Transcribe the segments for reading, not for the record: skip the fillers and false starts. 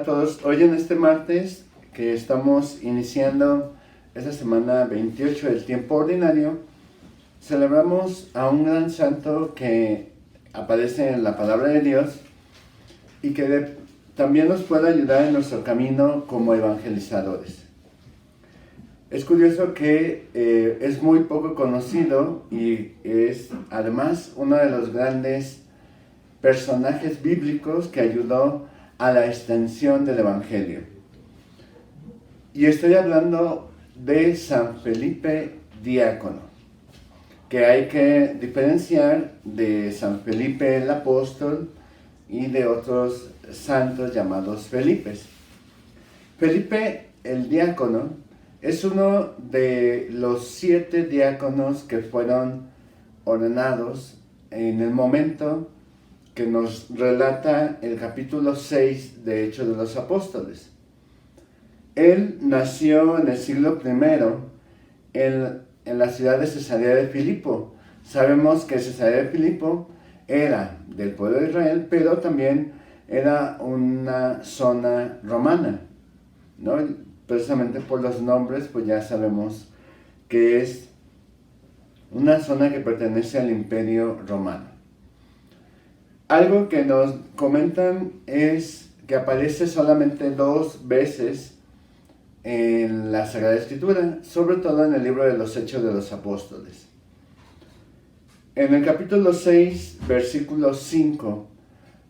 a todos. Hoy en este martes que estamos iniciando esta semana 28 del tiempo ordinario, celebramos a un gran santo que aparece en la palabra de Dios y que también nos puede ayudar en nuestro camino como evangelizadores. Es curioso que es muy poco conocido y es además uno de los grandes personajes bíblicos que ayudó a la extensión del Evangelio. Y estoy hablando de San Felipe Diácono, que hay que diferenciar de San Felipe el Apóstol y de otros santos llamados Felipes. Felipe el Diácono es uno de los 7 diáconos que fueron ordenados en el momento que nos relata el capítulo 6 de Hechos de los Apóstoles. Él nació en el siglo I en la ciudad de Cesarea de Filipo. Sabemos que Cesarea de Filipo era del pueblo de Israel, pero también era una zona romana, ¿no? Precisamente por los nombres, pues ya sabemos que es una zona que pertenece al Imperio Romano. Algo que nos comentan es que aparece solamente 2 veces en la Sagrada Escritura, sobre todo en el libro de los Hechos de los Apóstoles. En el capítulo 6, versículo 5,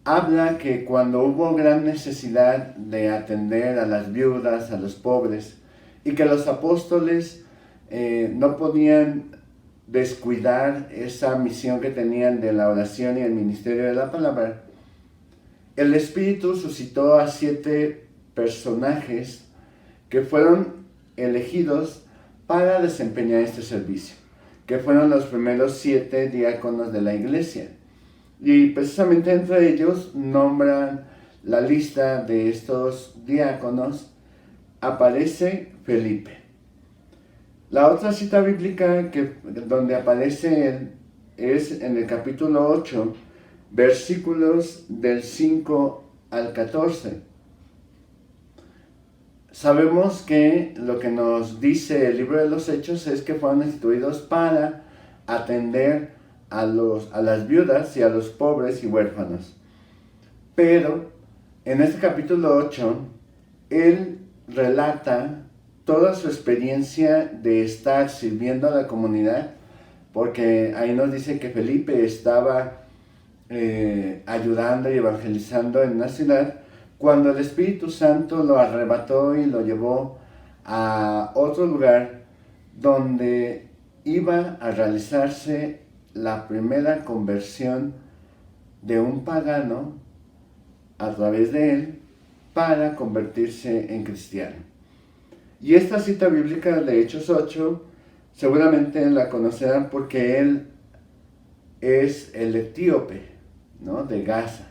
habla que cuando hubo gran necesidad de atender a las viudas, a los pobres, y que los apóstoles no podían descuidar esa misión que tenían de la oración y el ministerio de la palabra, el Espíritu suscitó a 7 personajes que fueron elegidos para desempeñar este servicio, que fueron los primeros 7 diáconos de la iglesia. Y precisamente entre ellos nombran la lista de estos diáconos, aparece Felipe. La otra cita bíblica donde aparece él es en el capítulo 8, versículos del 5 al 14. Sabemos que lo que nos dice el libro de los Hechos es que fueron instituidos para atender a las viudas y a los pobres y huérfanos. Pero en este capítulo 8, él relata toda su experiencia de estar sirviendo a la comunidad, porque ahí nos dice que Felipe estaba ayudando y evangelizando en una ciudad cuando el Espíritu Santo lo arrebató y lo llevó a otro lugar donde iba a realizarse la primera conversión de un pagano a través de él para convertirse en cristiano. Y esta cita bíblica de Hechos 8 seguramente la conocerán porque él es el etíope, ¿no?, de Gaza.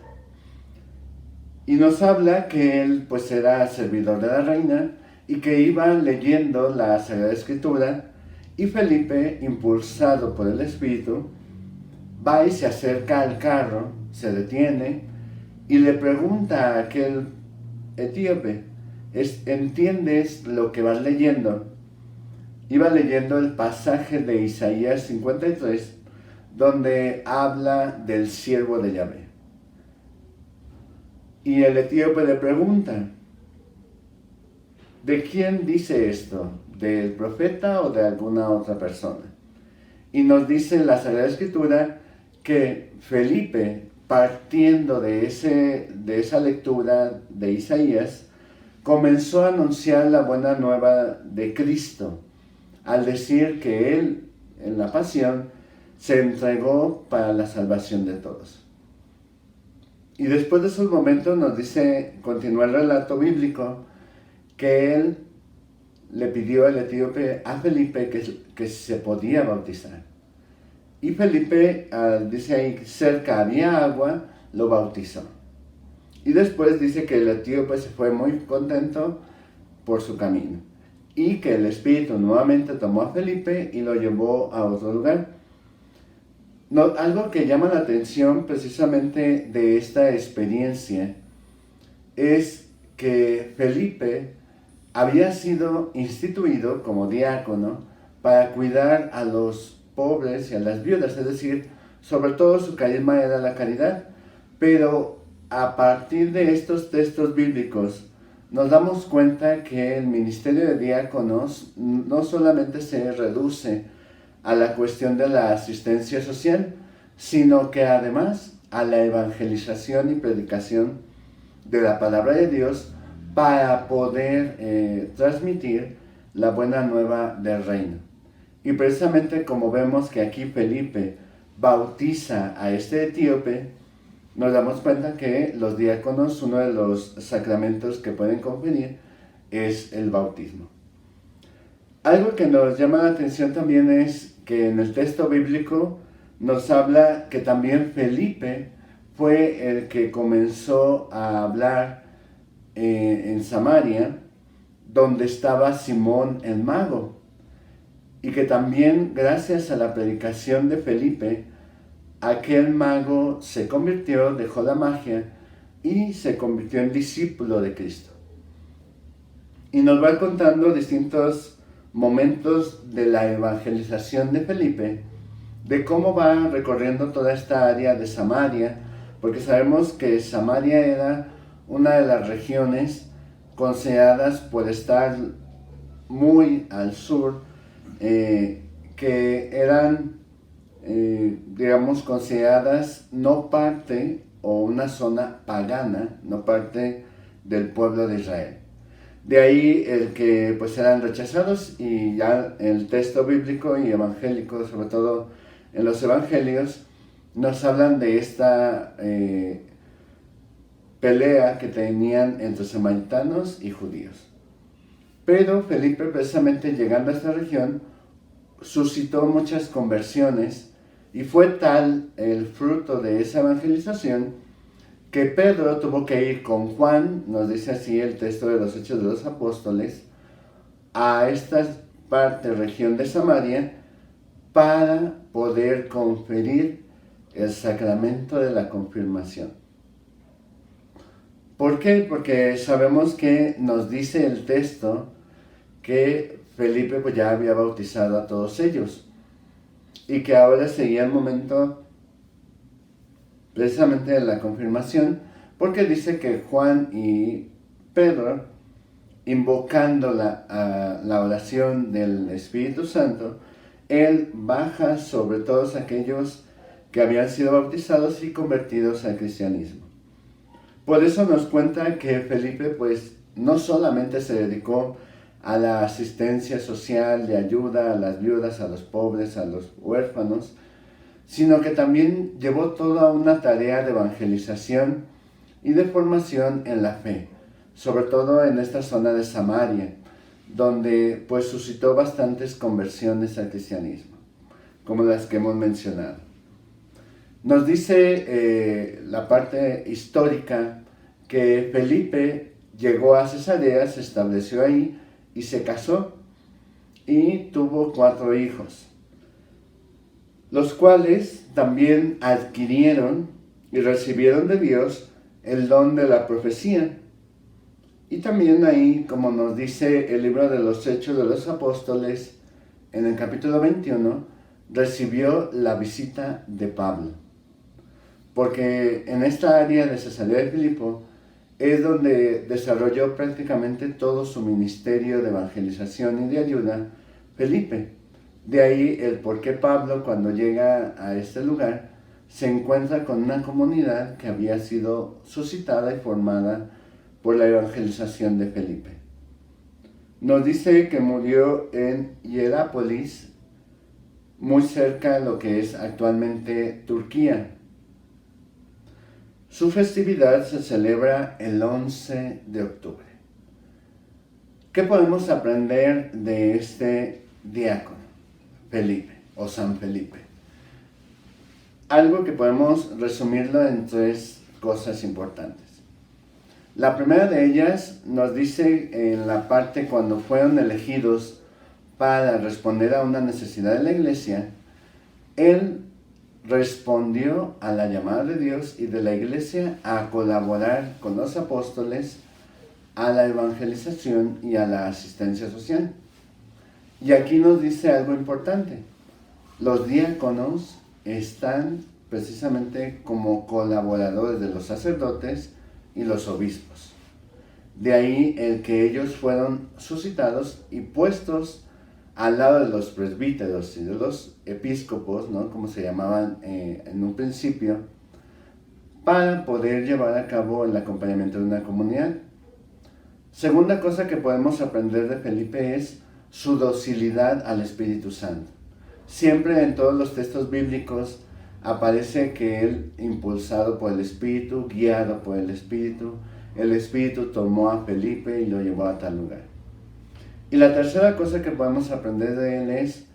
Y nos habla que él pues era servidor de la reina y que iba leyendo la Sagrada Escritura, y Felipe, impulsado por el Espíritu, va y se acerca al carro, se detiene y le pregunta a aquel etíope: ¿entiendes lo que vas leyendo? Iba leyendo el pasaje de Isaías 53, donde habla del siervo de Yahvé. Y el etíope le pregunta: ¿de quién dice esto? ¿Del profeta o de alguna otra persona? Y nos dice la Sagrada Escritura que Felipe, partiendo de esa lectura de Isaías, comenzó a anunciar la buena nueva de Cristo, al decir que él, en la pasión, se entregó para la salvación de todos. Y después de esos momentos nos dice, continúa el relato bíblico, que él le pidió al etíope a Felipe que se podía bautizar. Y Felipe, dice ahí, cerca había agua, lo bautizó. Y después dice que el etíope se fue muy contento por su camino, y que el Espíritu nuevamente tomó a Felipe y lo llevó a otro lugar. Algo que llama la atención precisamente de esta experiencia es que Felipe había sido instituido como diácono para cuidar a los pobres y a las viudas, es decir, sobre todo su carisma era la caridad, pero a partir de estos textos bíblicos nos damos cuenta que el ministerio de diáconos no solamente se reduce a la cuestión de la asistencia social, sino que además a la evangelización y predicación de la palabra de Dios para poder transmitir la buena nueva del reino. Y precisamente como vemos que aquí Felipe bautiza a este etíope, nos damos cuenta que los diáconos, uno de los sacramentos que pueden conferir es el bautismo. Algo que nos llama la atención también es que en el texto bíblico nos habla que también Felipe fue el que comenzó a hablar en Samaria, donde estaba Simón el mago, y que también gracias a la predicación de Felipe, aquel mago se convirtió, dejó la magia y se convirtió en discípulo de Cristo. Y nos va contando distintos momentos de la evangelización de Felipe, de cómo va recorriendo toda esta área de Samaria, porque sabemos que Samaria era una de las regiones consideradas por estar muy al sur, que eran, digamos, consideradas no parte o una zona pagana, no parte del pueblo de Israel. De ahí el que pues eran rechazados, y ya el texto bíblico y evangélico, sobre todo en los evangelios, nos hablan de esta pelea que tenían entre samaritanos y judíos. Pero Felipe, precisamente llegando a esta región, suscitó muchas conversiones, y fue tal el fruto de esa evangelización que Pedro tuvo que ir con Juan, nos dice así el texto de los Hechos de los Apóstoles, a esta parte, región de Samaria, para poder conferir el sacramento de la confirmación. ¿Por qué? Porque sabemos que nos dice el texto que Felipe pues ya había bautizado a todos ellos, y que ahora seguía el momento precisamente de la confirmación, porque dice que Juan y Pedro, invocando la oración del Espíritu Santo, él baja sobre todos aquellos que habían sido bautizados y convertidos al cristianismo. Por eso nos cuenta que Felipe pues no solamente se dedicó a la asistencia social de ayuda a las viudas, a los pobres, a los huérfanos, sino que también llevó toda una tarea de evangelización y de formación en la fe, sobre todo en esta zona de Samaria, donde pues suscitó bastantes conversiones al cristianismo, como las que hemos mencionado. Nos dice la parte histórica que Felipe llegó a Cesarea, se estableció ahí y se casó, y tuvo 4 hijos, los cuales también adquirieron y recibieron de Dios el don de la profecía. Y también ahí, como nos dice el libro de los Hechos de los Apóstoles, en el capítulo 21, recibió la visita de Pablo. Porque en esta área de Cesarea de Filipo es donde desarrolló prácticamente todo su ministerio de evangelización y de ayuda Felipe. De ahí el por qué Pablo, cuando llega a este lugar, se encuentra con una comunidad que había sido suscitada y formada por la evangelización de Felipe. Nos dice que murió en Hierápolis, muy cerca de lo que es actualmente Turquía. Su festividad se celebra el 11 de octubre. ¿Qué podemos aprender de este diácono, Felipe, o San Felipe? Algo que podemos resumirlo en 3 cosas importantes. La primera de ellas nos dice en la parte cuando fueron elegidos para responder a una necesidad de la iglesia, él respondió a la llamada de Dios y de la iglesia a colaborar con los apóstoles a la evangelización y a la asistencia social. Y aquí nos dice algo importante. Los diáconos están precisamente como colaboradores de los sacerdotes y los obispos. De ahí el que ellos fueron suscitados y puestos al lado de los presbíteros y de los episcopos, ¿no?, como se llamaban en un principio, para poder llevar a cabo el acompañamiento de una comunidad. Segunda cosa que podemos aprender de Felipe es su docilidad al Espíritu Santo. Siempre en todos los textos bíblicos aparece que él, impulsado por el Espíritu, guiado por el Espíritu tomó a Felipe y lo llevó a tal lugar. Y la tercera cosa que podemos aprender de él es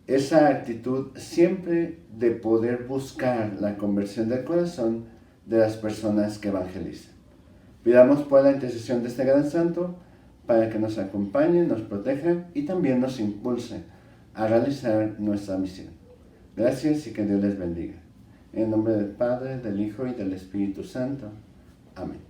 esa actitud siempre de poder buscar la conversión del corazón de las personas que evangelizan. Pidamos por la intercesión de este gran santo para que nos acompañe, nos proteja y también nos impulse a realizar nuestra misión. Gracias y que Dios les bendiga. En el nombre del Padre, del Hijo y del Espíritu Santo. Amén.